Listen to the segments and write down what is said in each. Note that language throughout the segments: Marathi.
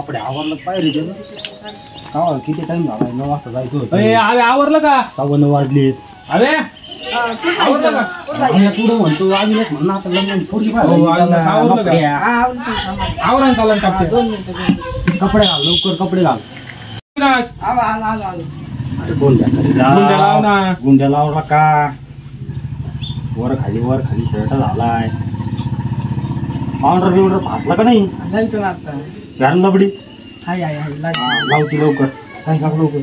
आपले आवरलं पाहिजे का किती टाइम झाला 9 वाजता जायचं होतं. अरे आवरलं का 9:15 वाजले. अरे आवरलं का पुढं म्हणतो आम्ही म्हणणं आता लग्न पोरगी आवरण चालन टाकते. कपडे घाल लवकर कपडे घाल. गुंड्या लावला का वर खाली शर्ट झालाय. पावडर बिवडर फासला का नाही फॅन लबडी लावती लवकर काय का लवकर.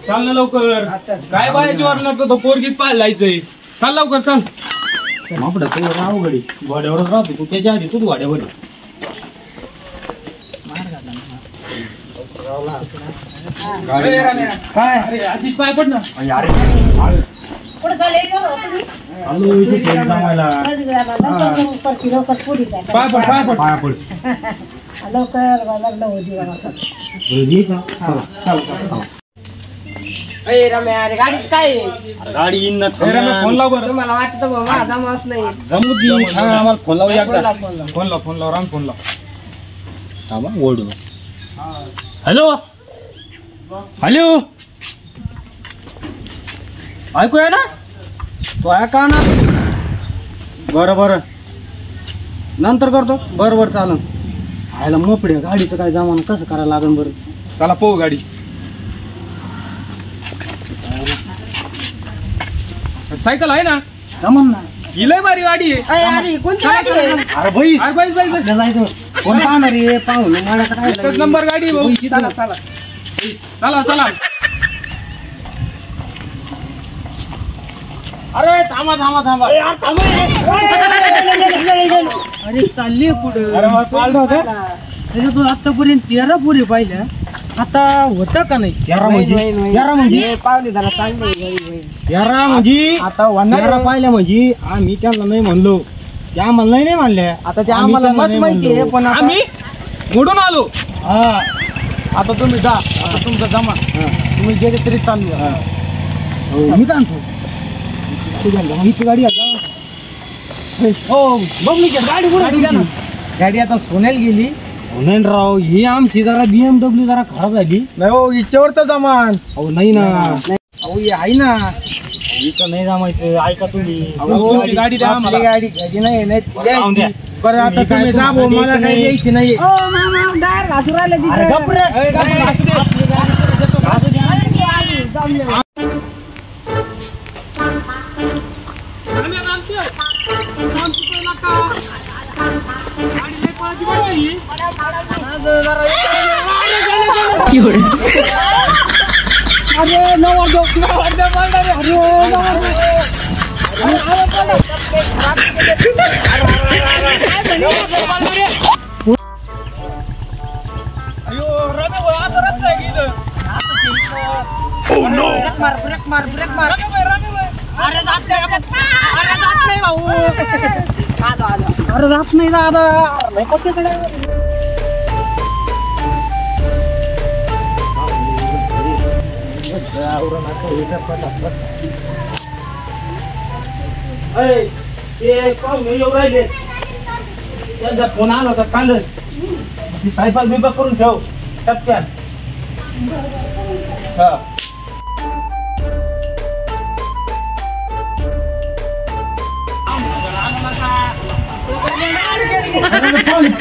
चाल ना लवकर. काय बायाची वरणार तो पोरगीत पाहायला जायचंय. चाल लवकर चल. आपलं ते अवघडी गोड्यावरच राहतो तू त्याच्या आधी तूच गोड्यावर काय अरे आधीच पाय पड ना. पाया पड गाडी येईन ना. फोन लाव बरं. मला वाटतं माझा मास नाही जमू दे. आम्हाला फोन लावू एकदा. फोन लाव राम फोन लाव. थांबा ओढू. हॅलो हॅलो ऐकू आहे ना तो ऐका ना. बरं नंतर करतो. बरं चालन. आयला मोपडे गाडीचं काय जमान कसं करायला लागेल बरं. चला पाहू गाडी. सायकल आहे ना जमन ना. ही लय भारी गाडी आहे. अरे कोणती गाडी आहे? अरे भाई बैस जायचं कोण पाहणार रे पाहून मला काय एकच नंबर गाडी आहे भाऊ. चला अरे थांबा अरे चालली पुढे. अरे मला पाळलं होतं. तू आतापर्यंत 13 पुरी पाहिल्या. आता होतं का नाही? 11 म्हणजे पावली त्याला चांगली 11 म्हणजे आता होणार 11 पाहिल्या म्हणजे आम्ही त्यांना नाही म्हणलो. त्या आम्हाला नाही म्हणल्या. आता ते आम्हाला मत माहिती आहे पण आम्ही मोडून आलो. हा आता तुम्ही जा. आता तुमचं जमा तुम्ही गेले तरी चालू. मी काय आणतो इथे गाडी हो बघ मी गाडी कुठे गाडी आता सोन्याला गेली. नाही राव ही आमची जरा BMW जरा खराब झाली. नाही हो इच्छेवर तर जमान. अहो नाही ना. अहो हे आहे ना. इथं नाही जमायचं. ऐका तुम्ही गाडी द्या आम्हाला. गाडी नाही बरं आता तुम्ही जा भाऊ. मला काही द्यायची नाही. अरे जात नाही दादा. राहिले त्यांचा फोन आला होता कालच. सायपाक बिपाक करून ठेव टप्प्यात.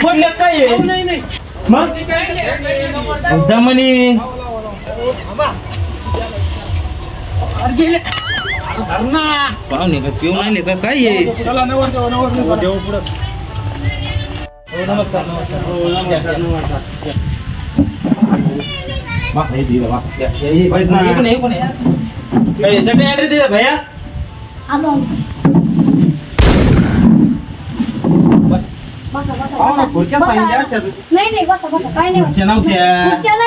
फोन काय नाही मग दमनी पाहुणे का पिऊन आले का काय आहे. चला नवर देऊ पुढं. नमस्कार भैया नाही बसा काय नाही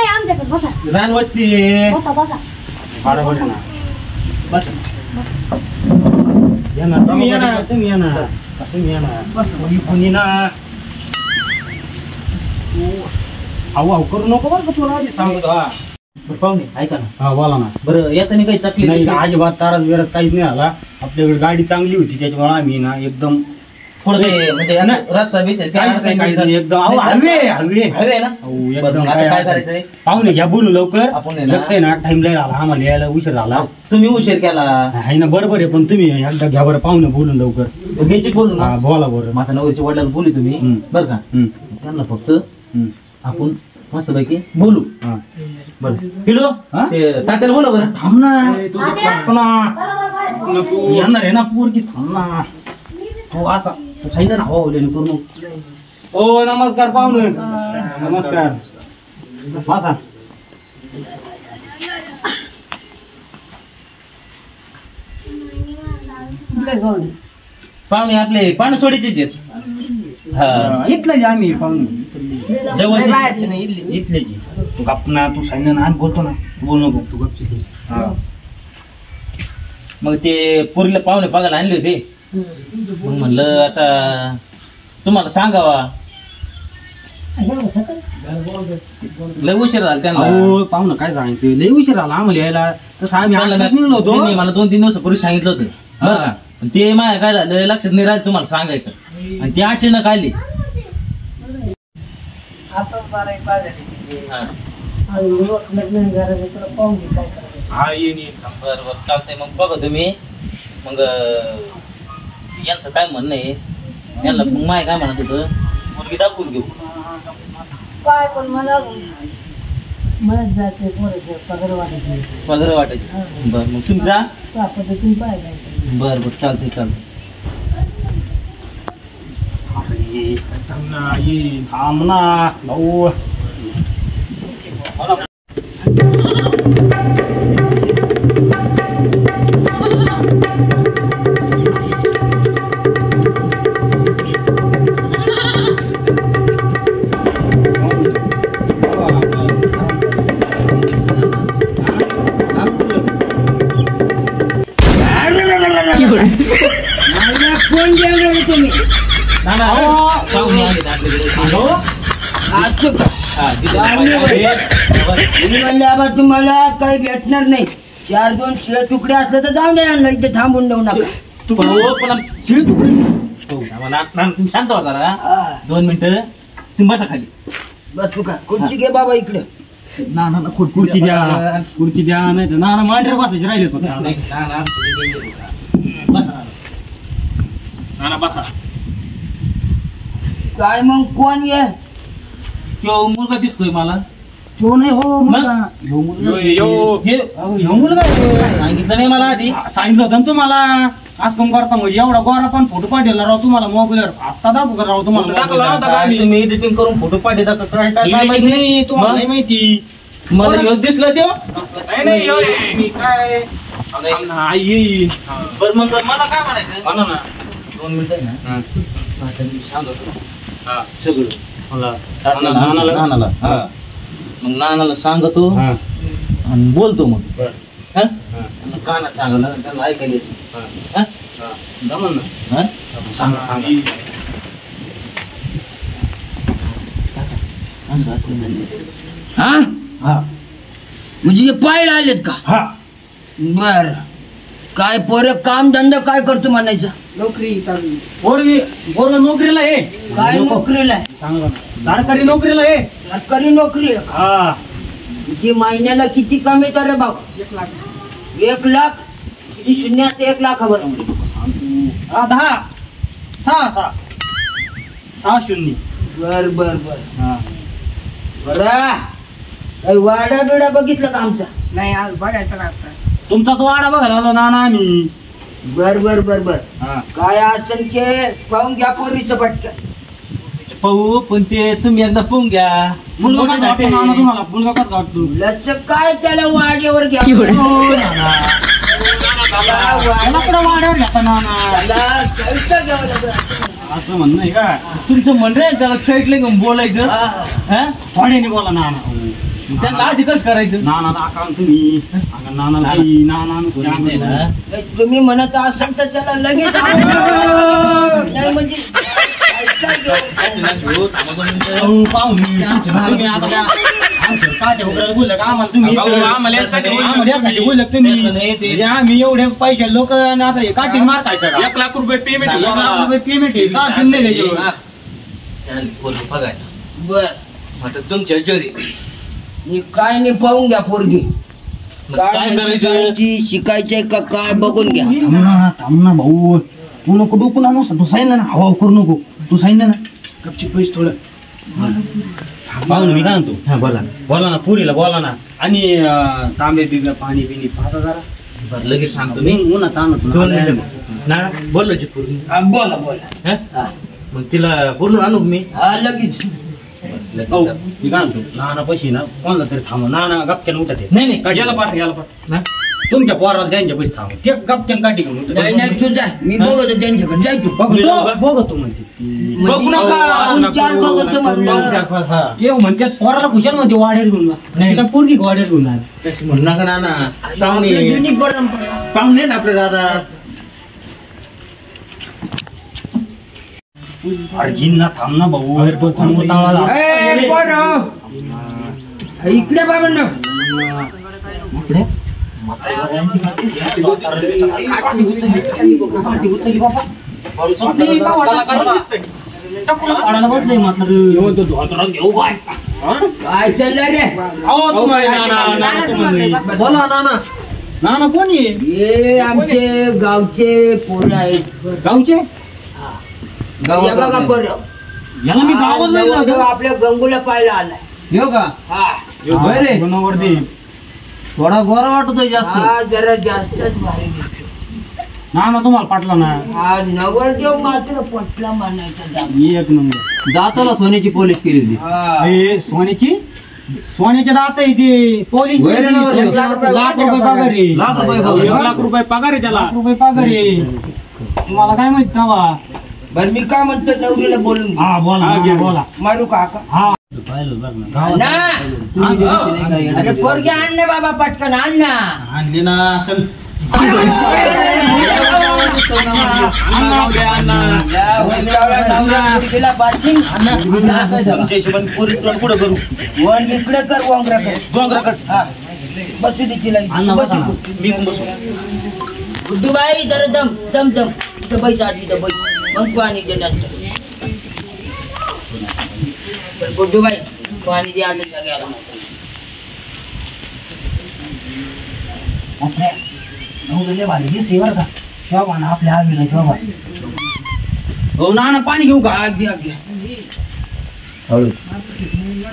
आमच्याकडे बसा. रानवस्ती बसा बस या ना. तुम्ही या ना कोणी ना. अहो करू नको बरं का तुला आधी सांगतो. पाहुणे ऐका ना, हा बोला ना. बरं येताना काही तकलीफ नाही नाही? अजिबात तारास बिरास काहीच नाही आला. आपल्याकडे गाडी चांगली होती त्याच्यामुळे आम्ही ना एकदम थोडं ते म्हणजे असं नाही. रस्ता बिस्ता काहीच नाही एकदम हलवे हलवे हवे ना. एकदम बरं, आता काय करायचंय? पाहुणे घ्या बोलू लवकर. आपण आहे ना. एकटं आहे ना टाइम लय झाला आम्हाला यायला उशीर झाला. तुम्ही उशीर केला, आहे ना बरोबर आहे पण तुम्ही एकदा घ्या बरं पाहुणे बोलून लवकर. घ्यायची बोलू ना. हा बोला बरं. माझ्या नवरीच्या वडिलांना बोलू तुम्ही हम्म. बरं का. हम्म, त्यांना फक्त हम्म. आपण मस्तपैकी बोलू. हा. बरं किलो हा? ते तात्याला बोला बरं. थांब ना आत्या. पुन्हा चला बाहेर. येणार आहे ना पोरगी थांब ना. हो असा सांगितलं ना हो लेणी करू नको. ओ नमस्कार पाहुणे. नमस्कार बसा. पाहुणे आपले पाणसोडीचेच आहेत. हा इथलं जे आम्ही पाहुणे जवळचे इथले जे तू गपना तू सांगितलं ना आम्ही बोलतो ना बोल नको तू गपची. हा मग ते पोरीला पाहुणे बघायला आणले होते. मग म्हणलं आता तुम्हाला सांगावा, लय उशीर झाला त्यांना. अहो पाहुणं काय सांगायचं लय उशीर झाला आम्हाला यायला. तसं आम्ही त्यांना आठ निघलो होतो. त्यांनी मला 2-3 दिवसापूर्वी सांगितलं होतं बरं का. पण ते माझ्या काय झालं लक्षात नाही राहिलं तुम्हाला सांगायचं, आणि ते अचानक आले. हा ये ये. बरं बरं चालतंय मग बघा तुम्ही. मग यांचं काय म्हणणं आहे, यांना मग माय काय म्हणत होतं मुलगी दाखवून घेऊ. काय पण मला मलाच जाते पोराचं पगार वाटायचे वगैरे वाटायचं. बरं मग तुम्ही जा. त्या पद्धतीने पाहिजे. बरं बरं चालतंय चालतंय. ये थांब ना ये थांब ना भाऊ. ना, ना, पाहुणे आले आपल्याकडे. हा, तिथे पाहुणे आले. मी म्हणले आबा तुम्हाला काही भेटणार नाही. 4-2 शिळे तुकडे असले तर जाऊन द्या यांना, इथे थांबून देऊ नका. हो, पण हो, तुम्ही शांत होता ना 2 मिनिटं. तुम्ही बसा खाली. बस तू का खुर्ची घे बाबा इकडे. ना ना खुर्ची द्या नाही तर ना मांडर बसायचे राहिले फक्त. बसा ना बसा. काय मग कोण ये? तो मुलगा दिसतोय मला. तो नाही हो मुलगा. यो ह्यो मुलगा आहे. सांगितलं नाही मला आधी. सांगितलं होतं ना तुम्हाला आज कम करता मग एवढा गोरा पण फोटो पाठवला राव तुम्हाला मोबाईलवर. आता दाखवू का राव तुम्हाला टाकला mobile वर? होता का काय तुम्ही एडिटिंग करून फोटो पाठवता का काय काय नाही, माहिती नाही, तुम्हाला नाही मग? माहिती. मला ह्यो दिसला तो. नाही नाही यो, मी काय आई बरं मग मला काय म्हणायचं म्हणा ना. 2 मिनिटं आहे ना. हा. आता मी सांगतो हा. सगळं. मला. नानाला नानाला. हा. मग नानाला सांगतो हा. आणि बोलतो मग. बरं. हा? हा. मग कानात सांगलं त्यांना ऐकायला येतं. हा. हा? हा. जमलं ना. हा? सांगा सांगा. असं असं म्हणजे. हा हा. म्हणजे हे पाहायला आलेत का? हा. बर. काय पोरं काम धंदा काय करतो म्हणायचं? पोरगी नोकरीला आहे. काय नोकरीला आहे? सांगा ना. सरकारी नोकरीला आहे. सरकारी नोकरी आहे का? हा. किती महिन्याला किती कमी रे भाऊ? 1 लाख. किती शून्यात 1 लाखावर? हा 10 6 शून्य. बर बर बर. हा. बरा काही वाडा बिडा बघितलं का आमचा? नाही आज बघायचं ना आता. तुमचा तो वाडा बघायला आलो ना आम्ही. बर बर बर बर. हा. काय असेल ते पाहून घ्या पोरीचं पटकन. पाहू पण ते तुम्ही एकदा पाहून घ्या. मुलगा कसा वाटतो नाना तुम्हाला? मुलगा कसा वाटतो? लच काय त्याला वाड्यावर घ्या. त्याला कुठं वाड्यावर घेता नाना? त्याला साईडला घ्यावं लागेल. असं म्हणणं आहे का? तुमचं म्हणणं आहे त्याला साईडला घेऊन बोलायचं. हा? थोड्याने बोला नाना. त्यांना आधी कसं करायचं? नाना दाखवा तुम्ही. नानाला आई, नाना आहे ना. नाही, तुम्ही म्हणत असाल तर त्याला लगेच नाही म्हणजे साईडला घेऊ. पाहुणे तुम्ही आता काटे उघडायला बोललं का आम्हाला तुम्ही अहो, आम्हाला यासाठी बोलले आम्हाला यासाठी बोललं का तुम्ही तसं नाही ते. म्हणजे आम्ही एवढे पैसे लोक आता हे काठी मार खायचं का? 1 लाख रुपये पेमेंट 1 लाख रुपये पेमेंट आहे 6 शून्य द्यायचे. त्याला पोरगी बघायला बर आता तुमच्या जोरी काय नाही पाहून घ्या पोरगी काय काय म्हणते, करायचं? जायची, शिकायचंय का काय बघून घ्या थांब ना भाऊ तू नको डोकून आणू तू सांगितलं ना हवा करू नको तू सांगितलं ना गपची पैसे थोडं पाहून मी काय म्हणतो हा बोला बोला ना पुरीला बोला ना आणि तांबे बिबे पाणी बिनी पाहता जरा बरं लगेच सांगतो मी मी उन्हात आणतो 2 मिनिटं ना बोललो जी पूर्ण बोला बोला हा? मग तिला पूर्ण आणू का मी हा लगेच हो मी काय म्हणतो नाना पैसे ना कोणाला तरी थांबव नाना गपक्यान उठत आहे. नाही नाही याला पाठ ना तुमच्या पोराला त्यांच्या पैसे थांबव ते गपक्यान काठी घेऊन उठत नाही नाही तू जाय मी बघतो त्यांच्याकडे जाय तू बघतो म्हणते ती. बघू म्हणजे नका. पाहून चार बघतो म्हणलं. हा. ते म्हणते पोराला खुशाल म्हणते वाड्यात घेऊन जा. नाही का पोरगी वाड्यात घेऊन जा. म्हणू नका नाना आपली पाहुणे जुनी परंपरा पाहुणे ना आपले दादा अरे जिन्ना थांब ना भाऊ डोकं मोतावाला. ए, पोरं. इकडे बाबा ना पाडायला बसलंय मात्र काय चाललंय रे बोला नाना नाना कोण आहे हे आमचे गावचे पोरं आहेत गावचे हे बघा पोरं. याला मी गावात नाही हा, लागलो. आपल्या गंगूला पाहायला आलाय यो का हा गुणावरती. थोडा गोरा वाटतोय जास्त हा जरा जास्तच भारी दिसतो. नाना तुम्हाला पाटला ना हा नवरदेव मात्र पटला म्हणायचं दाम. एक नंबर दाताला सोन्याची पॉलिश केलेली हा. हे सोन्याची सोन्याचे दात आहे ते पोलीस वय रे नवरदेव. 1 लाख रुपये पगार आहे. लाख रुपये पगार. 1 लाख रुपये पगार आहे त्याला 1 लाख रुपये पगार आहे. तुम्हाला काय माहित तवा बरं मी काय म्हणतो नवरीला बोलून घे. हा बोला हा, घे. बोला मारू काका हा पाहिलं बघ ना गावात ना तुम्ही दिली ती नाही का अरे येडा पोरगी आण ना बाबा पटकन आण ना आणली ना चल या वैभवला नवरा पोरगीला पाठीन. तुमच्या हिशोबाने पोरी तुला पुढे करू वन इकडे कर वोंगरा कर डोंगराकडे हा बसू दे तिला इथे. अण्णा बसा ना. बसू. मी पण बसू गुड्डूबाई जरा दम दम दम इथं बैस आधी इथं बैस मग पाणी दे नंतर बरं, गुड्डूबाई पाणी दे आता सगळ्याला आपल्या नवरीला भारी दिसते बरं का शोभा ना आपल्या आवीला शोभा हो ना पाणी घेऊ का अगदी अगदी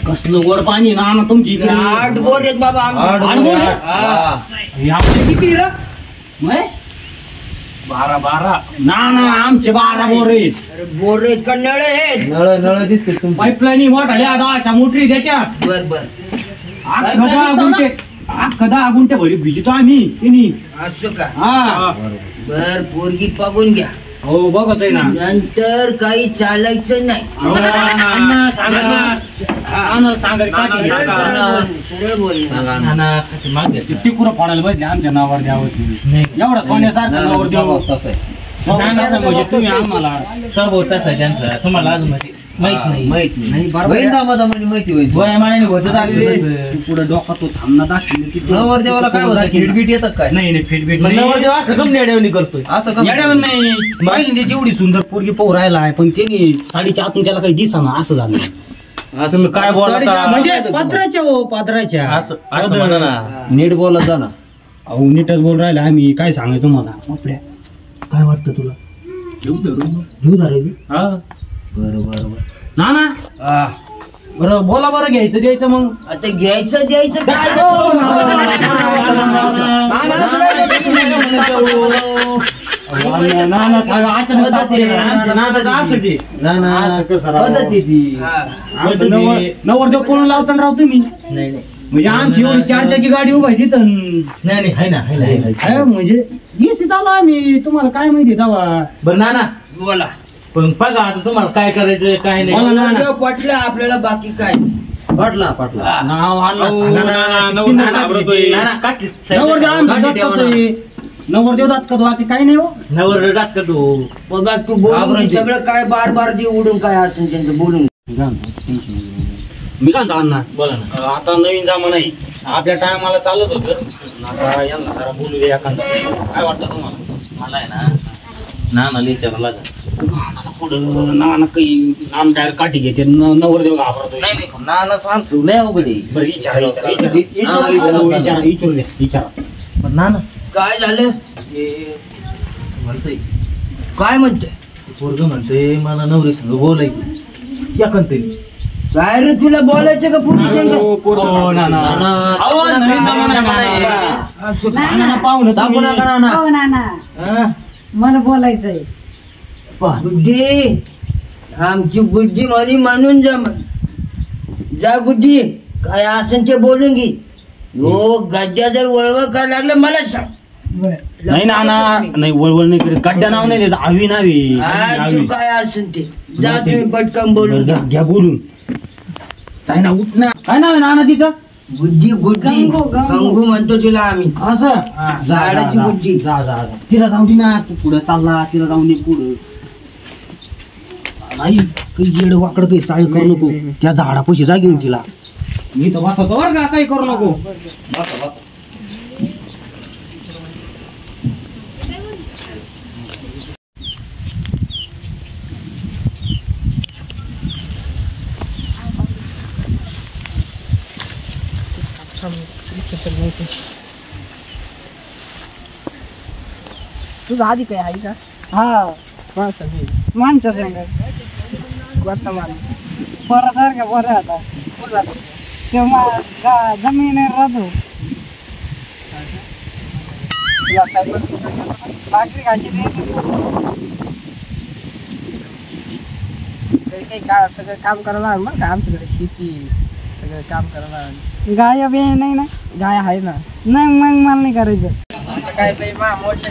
कसलं गोड पाणी ना ना तुमची इकडे 8 बोर आहेत बाबा आमचे. 8 बोर आहेत? हा. हे आमचे किती रे महेश 12 ना ना आमचे 12 बोर आहेत अरे बोर आहेत का नळ आहेत नळ नळ दिसते तुमची पाईपलाईन मोठ्या 10च्या मोटरी त्याच्यात बर बर अख्खा 10 गुंठे भरी भिजतो आम्ही तिन्ही असं का हा बर पोरगी बघून घ्या हो बघत आहे ना नंतर काही चालायचं नाही अहो, अण्णा, सांगा ना. अण्णा, सांगा रे, काठी घ्या. सरळ बोल नाना खाते माग ते टिकुरं फोडायला बसले आमच्या नावावर द्यावं एवढा सोन्यासारखा नावावर द्यावं तसं आहे म्हणजे तुम्ही आम्हाला सर्व तसा आहे त्यांचा तुम्हाला अजून माहित नाही माहित नाही नाही, बरोबर बहीण आहे. दामादा म्हणजे माहिती होईल वयामानाने होतच आलेलं तू तसं. पुढे डोका तो थांबना दाखवलं की नवर देवाला काय होतं खिडबीट येतात काय नाही नाही फिटबीट मग नाही नवरदेव असं कम नेड्यावणी करतोय असं का येड्यावर नाही माहिती जेवढी सुंदर पोरगी पोह राहिला आहे पण त्यांनी साडीच्या आतून त्याला काही दिसना असं झालं तुम्ही काय बोलता? साडीच्या आत म्हणजे काय पात्राच्या हो पात्राच्या असं असं म्हणा ना नीट बोलत जा ना अहो नीटच बोल राहिला आम्ही काय सांगाय तुम्हाला बापड्या काय वाटतं तुला घेऊ धरायची हा बरं बरं बरं ना ना बरं बोला बरं घ्यायचं द्यायचं मग आता घ्यायचं द्यायचं काय नाना सांगा अचानक तापले. आमच्या नानाचं असंच आहे. ना ना असं कसं राव? पद्धत आहे ती आमचं नवरदेव कोण लावताना राव तुम्ही नाही नाही म्हणजे आमची एवढी 4 चाकी गाडी उभा आहे तिथं नाही नाही आहे ना आहे ना, आहे ना. अरे म्हणजे येस आलो आम्ही तुम्हाला काय माहिती तेव्हा बरं नाना बोला पण बघा आता तुम्हाला काय करायचं काय बोला नाही ना. नवरदेव पटलं आपल्याला बाकी काय पाटला पाटला नाव आणलं अहो, सांगा ना. नाना, किती नवरदेव नाना घाबरतोय. किती? नाना काठी नवरदेव आमचा गाठी दात ठेवा ना. करतोय. नवरदेव दात करतो बाकी काही नाही हो नवर डाच का तू बघा तू बोलून घाबरायचे. सगळं काय बार बार दे उडून काय असेल त्यांचं बोलून मी काय म्हणतो अण्णा, बोला ना. आता नवीन जमाना आहे. आपल्या टायमाला चालत होतं, आता यांना जरा बोलू द्या एखादा. काय वाटतं तुम्हाला? मला आहे ना नानाला विचारावं लागेल. नाना पुढं नाना काही नाम डायरेक्ट काठी घेते, नवरदेव घाबरतोय. नाही नाही नानाचं आमचं लय अवघड आहे. बरं विचारू द्या, विचारा. पण नाना काय झालं? ते म्हणतोय काय म्हणतोय? पोरग म्हणतोय मला नवरी संग बोलायचं एखादं. काय रे तुला बोलायचं का पुरी हो, नाना. अहो, नवीन जमाना आहे. नाना पाहुणं दाबू तुम्ही. नका नाना. हो नाना मला बोलायचंय. बुद्धी आमची बुद्धी म्हणी म्हणून जा गुड्डी काय असेल ते बोलून घे. हो गड्ड्या जर वळवळ करायला लागलं मला सांग. बर नाही नाना, नाही वळवळ नाही करत. गड्ड्या नाव नाही देत, आवी नावी. हा, तू काय असेल ते जा तुम्ही पटकन बोलून घ्या. घ्या बोलून. जाय ना, उठ ना. काय नाव आहे नाना तिचं? बुद्धी गुड्डी गंगू, गंगू. गंगू म्हणतो तिला आम्ही. असं हा, जा, जा, झाडाची जा. बुद्धी. जा जा जा. तिला जाऊ दे ना, तू पुढे चालला, तिला जाऊन दे पुढं. नाही काही येड वाकड काही चाळ करू नको. त्या झाडापाशी जा घेऊन तिला. मी तर बसतो बरं का, काही करू नको. बसा बसा. तुझं आधी काय आहे का? हा माणसं सांग वर्तमान पोरासारखा बरं आता तेव्हा जमिनीवर राहतो. तुला भाकरी खायची काही सगळं काम करायला मग आमच्याकडे शेती सगळं काम करायला. गाय बी नाही ना? गाय आहे ना. नाही मग मला नाही करायचं. काय नाही मा मोठ्या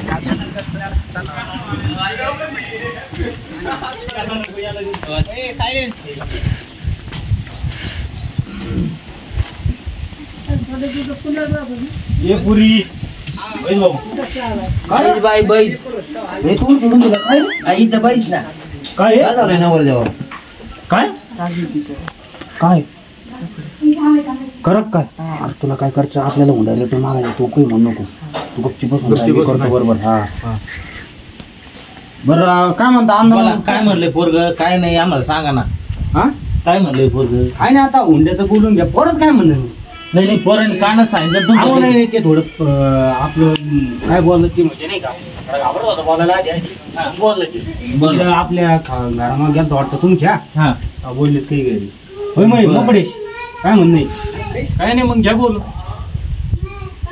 ये पुरी. बैस भाऊ. बैस बाई बैस. हे तू सोडून दिला काय रे? हा, इथं बैस ना. काय काय झालंय नवरदेवावर? काय काय करत काय? अरे तुला काय करायचं, आपल्याला हुंडा रेटून मागायला. तू काही म्हणू नको, तू गपची बसून करतो. बरोबर. हा बरं काय म्हणता बोला, अण्णा? काय म्हणलंय पोरग? काय नाही आम्हाला सांगा ना. हा काय म्हणलंय पोरग? काय नाही, आता हुंड्याचं बोलून घ्या. परत काय म्हणलं? नाही नाही पोरांनी कानात सांगितलं अहो, तुमचं नाही ते. नाही, ते थोडं आपलं काय बोललं ते म्हणजे नाही का, थोडं घाबरत होतं बोलायला आधी. बोललं ते बोला. तिकडं आपल्या घरामध्ये गेलं वाटतं तुमच्या. हा बोललेत काही घरी. होय मग मोपडेश काय म्हण नाही. काय नाही मग घ्या बोलू.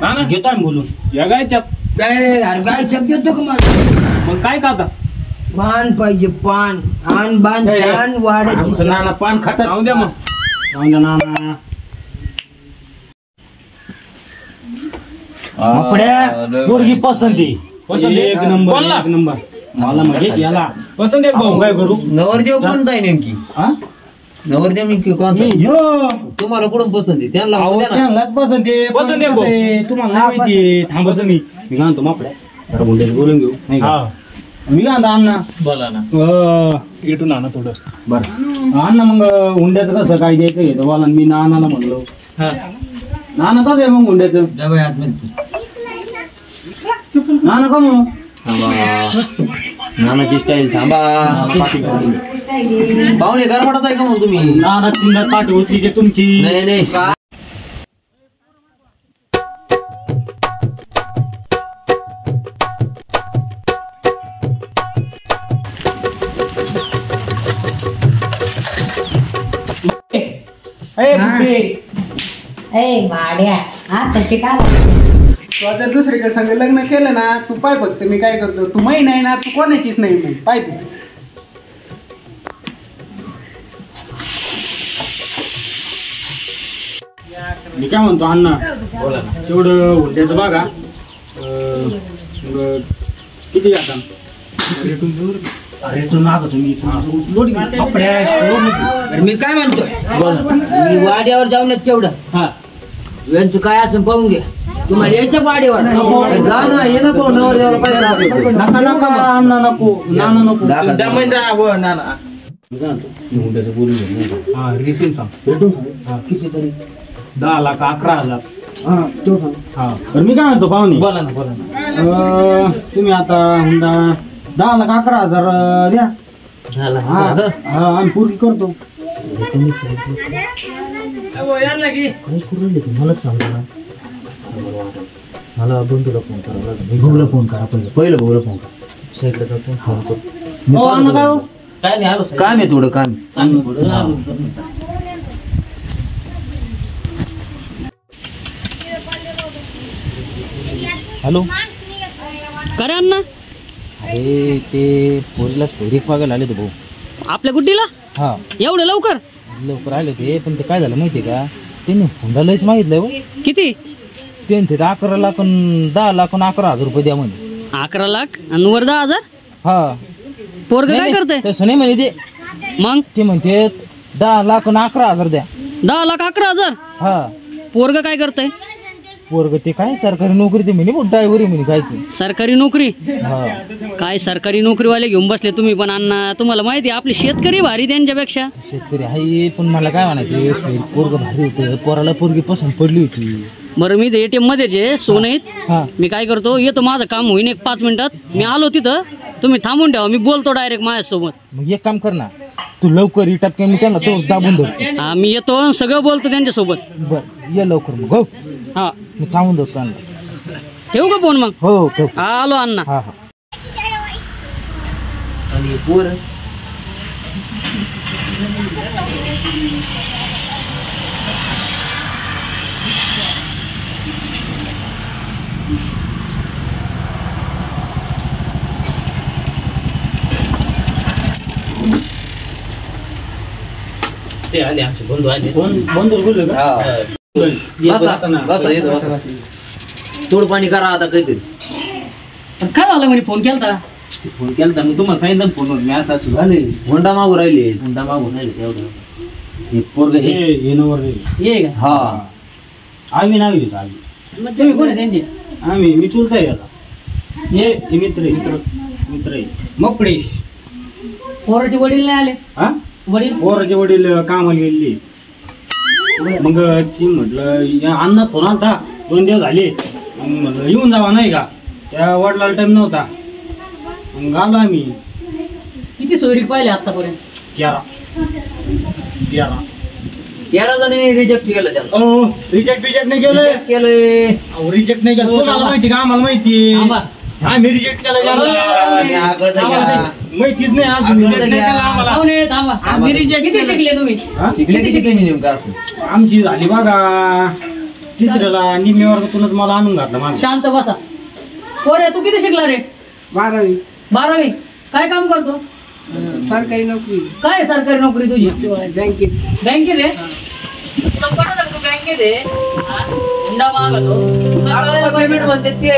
नाना घेतो आम्ही बोलून. या गायच्या काय अरे काय शब्द येतो का मला? मग काय का आता? पान पाहिजे पान. आण बाण छान वाढायची. आमचं नाना पान खातात. राहून द्या मग. जाऊन द्या नाना. मोपड्या पोरगी पसंती. पसंती? एक नंबर, कोणला? एक नंबर. मला म्हणजे याला पसंत आहे भाऊ. आपण काय करू? नवरदेव कोणता आहे नेमकी? हा? नवरदेव नेमकी कोणता आहे? यो तुम्हाला कुठून पसंत आहे? त्यांना अहो, म्हणू द्या ना. त्यांनाच पसंत आहे. पसंत आहे पण भाऊ. कसं आहे, तुम्हाला नाही माहिती. थांबायचं मी काय म्हणतो मोपड्या, जरा हुंड्याचं बोलून घेऊ नाही का? हा मी काय म्हणतो अण्णा, बोला ना. इटून आणा थोडं. बरं अण्णा मग हुंड्याचं कसं काय द्यायचं हे तर बोला. मी नानाला म्हणलो. हा नाना कसं आहे मग हुंड्याचं? जा बाई आतमध्ये. नाना का मग? थांबा. नानाची स्टाईल थांबा. पाहुणे गरबडत आहे का मग तुम्ही? नाना तीनदा ताट होती जे तुमची. नाही नाही. ए, बुड्ढे. ए भाड्या हा तशी काय तू आता दुसरीकडे संग लग्न केलं ना, तू पाय फक्त मी काय करतो. तू माही नाही ना, तू कोणाचीच नाही. मग पाय तू. मी काय म्हणतो अण्णा, बोला ना. तेवढं हुंड्याचं बघा. मग किती आता? अरे तू माग तुम्ही अरे मी काय म्हणतोय, मी वाड्यावर जाऊन येत तेवढं. हा यांचं काय असं पाहून घ्या. तुम्हाला यायचं वाड्यावर. जा ना, ये ना भाऊ, नवरदेवाला पाहिजे दाखवतो. नका नका अण्णा, नको नाना नको. दाखव. दमाई जा बुवा, नाना. हुंड्याचं बोलून घेऊन हा रिटून सांग हा किती तरी 10,11,000 हा तो सांग. हा बरं मी काय म्हणतो पाहुणे बोला ना तुम्ही आता हुंडा 10,11,000 द्या. हा आम्ही पूर्वी करतो. मला सांग मला बंधूला फोन करावा लागेल. भाऊला फोन करा पहिलं भाऊला फोन करा साईडला जातो फोन करतो. हो अण्णा काय हो? काय नाही आलो साहेब. काम आहे थोडं काम. आम्ही पुढं आलो. हॅलो करे अण्णा अरे ते पोरीला स्टोरी बघायला आले ते भाऊ. आपल्या गुड्डीला हा एवढं लवकर लवकर आले ते पण ते काय झालं माहितीये का त्यांनी हुंडा लयच मागितलंय हो. किती त्यांचे 11 लाख आणि 10 लाख आणि 11,000 रुपये द्या म्हणजे. 11 लाख आणि वर 10,000. हा पोरग काय करते तसं नाही म्हणजे ते मग ते म्हणते 10 लाख आणि 11,000 द्या. 10 लाख 11,000. हा पोरग काय करते पोरग ते काय सरकारी नोकरी ते म्हणे ड्रायव्हर म्हणे खायची. सरकारी नोकरी. हा काय सरकारी नोकरीवाले घेऊन बसले तुम्ही पण अण्णा. तुम्हाला माहिती आपले शेतकरी भारी त्यांच्यापेक्षा. शेतकरी आहे पण मला काय म्हणायचं पोरग भारी होतं पोराला पोरगी पसंत पडली होती. बरं मी ATM मध्ये जे सोनं आहेत हा मी काय करतो येतो माझं काम होईन 1-5 मिनिटात. मी आलो तिथं तुम्ही थांबून ठेवा मी बोलतो डायरेक्ट माझ्यासोबत. मग एक काम कर ना तू लवकर टपक्याने मी त्यांना तो दाबून धरतो. हा मी येतो आणि सगळं बोलतो त्यांच्यासोबत. बर ये लवकर मग हो हा मी थांबून धरतो त्यांना. ठेवू का फोन मग. हो ठेव. हा आलो अण्णा. हा हा आणि पोर ते आले आमचे बंधू आले. बंधू बोलले का? बसा येतो बसा. तोड पाणी करा आता काहीतरी. पण काय झालं म्हणे फोन केलता. फोन केला मग तुम्हाला सांगितलं फोनवर मी असं झाले होंडा मागू राहिले. हुंडा मागून राहिले एवढं. हे पोरग हे हे नवर ये का हा आम्ही नाही घेतो आम्ही. मग तुम्ही कोण आहे त्यांची. मी चुलता याला हे ते मित्र आहे मकडेश. पोराचे वडील नाही आले. हा वडील पोराचे वडील कामाला गेले. मग ती म्हटलं अण्णा फोन आलता 2 दिवस झाले मग म्हटलं येऊन जावा नाही का त्या वडिलाला टाइम नव्हता मग आलो आम्ही. किती सोयरी पाहिले आतापर्यंत. 11 13 जणी रिजेक्ट केलं त्याला. ओ रिजेक्ट नाही केलं. केलंय रिजेक्ट नाही केलं. तुम्हाला माहिती का आम्हाला माहिती थांबा. आम्ही रिजेक्ट केलं आणि आकळतं घ्या. माहितीच नाही अजून reject नाही केलं आम्हाला. पाहुणे थांबा. आम्ही reject किती शिकले तुम्ही. हा? शिकले की शिकले मी नेमकं असं. आमची झाली बघा 3ऱ्याला निम्मी वर्गातूनच मला आणून घातलं माझं. शांत बसा. पोरे तू किती शिकला रे. 12वी 12वी. काय काम करतो. सरकारी नोकरी काय आहे सरकारी नोकरी तुझी. बँकेत. बँकेत आहे. तुला पटत आहे का तू बँकेत आहे. हा? हुंडा मागतो. तुला कळायला पाहिजे. पेमेंट म्हणते ते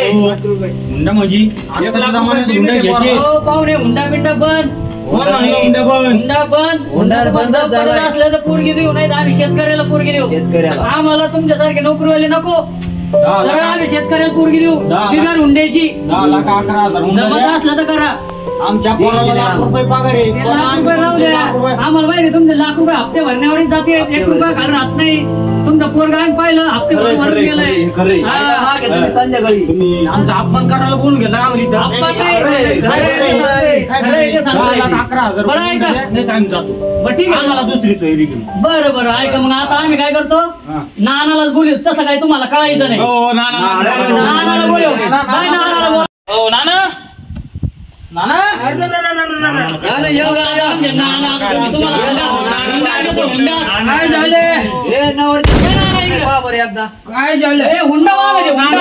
हुंडा म्हणजे आजकालच्या जमान्यात हुंडा घ्यायचे. हो पाहुणे हुंडा बिंडा बंद. कोण म्हणलं हुंडा बंद? हुंडा बंद. हुंडा बंदच झालाय. असलं तर पोरगी देऊ नाही तर आम्ही शेतकऱ्याला पोरगी देऊ. शेतकऱ्याला आम्हाला तुमच्यासारखे नोकरीवाले नको. 10 सरळ आम्ही शेतकऱ्याला पोरगी देऊ. 10 लाख. बिगर हुंड्याची. 10,11,000 हुंडा जमत द्या. असलं तर करा. आमच्या पोराला लाख रुपये पगार आहे. ते लाख रुपये राहू द्या. लाख रुपये. आम्हाला माहिती तुमचे लाख रुपये हप्ते भरण्यावरच जाते. 1 रुपया खाली राहत नाही. तुमचा पोरगा आम्ही पाहिलं हप्ते भरून खरंय, गेलाय. खरंय. आईला मागे तुम्ही संध्याकाळी तुम्ही आमचा अपमान करायला बोलून घेतला आम्हाला इथं. अपमान नाही. खरंय, खरंय. खरंय ते सांगतो. 10,11,000 बरं आहे का? नाही तर आम्ही जातो. बरं ठीक आहे. आम्हाला दुसरी सोयरी घेऊन. बरं बरं ऐका मग आता आम्ही काय करतो हा. नानालाच बोलू. तसं काय तुम्हाला कळायचं नाही. हो नाना नानाला बोलू. काय नानाला बोलू. हो नाना नाना म्हणजे नाना तुम्हाला हुंडा देतो, हुंडा. काय झाले हे नवरदेव ये नाना इकडे. बाबा रे एकदा काय झालं ए, हुंडा मागायचे, हुंडा.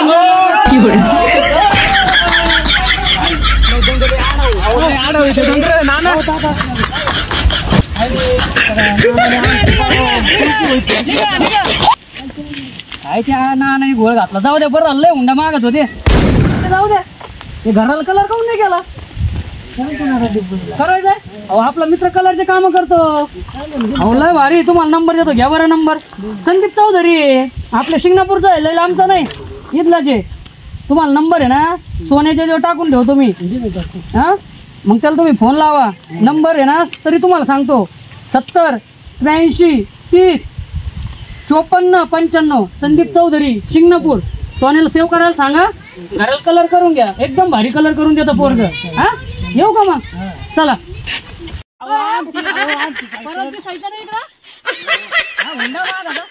काय त्या नानाने घोळ घातला. जाऊ द्या बरं झालं लय हुंडा मागत होते. ते जाऊ द्या. ते घराला कलर काऊन नाही केला. करायचंय अहो आपला मित्र कलरचे काम करतो. अहो लय भारी. तुम्हाला नंबर देतो घ्या बरं नंबर. संदीप चौधरी आपल्या शिंगणापूरचा आहे लय लांबचा नाही इथला जे. तुम्हाला नंबर आहे ना सोन्याच्या जो टाकून ठेवतो मी. हा मग त्याला तुम्ही फोन लावा. नंबर आहे ना तरी तुम्हाला सांगतो 70 83 30 54 95. संदीप चौधरी शिंगणापूर. सोन्याला सेव्ह करायला सांगा. घराला कलर करून घ्या. एकदम भारी कलर करून देतो पोरग. हा येऊ का मग? चला. परत दिसायचं नाही का? हा, हुंडा माग आता.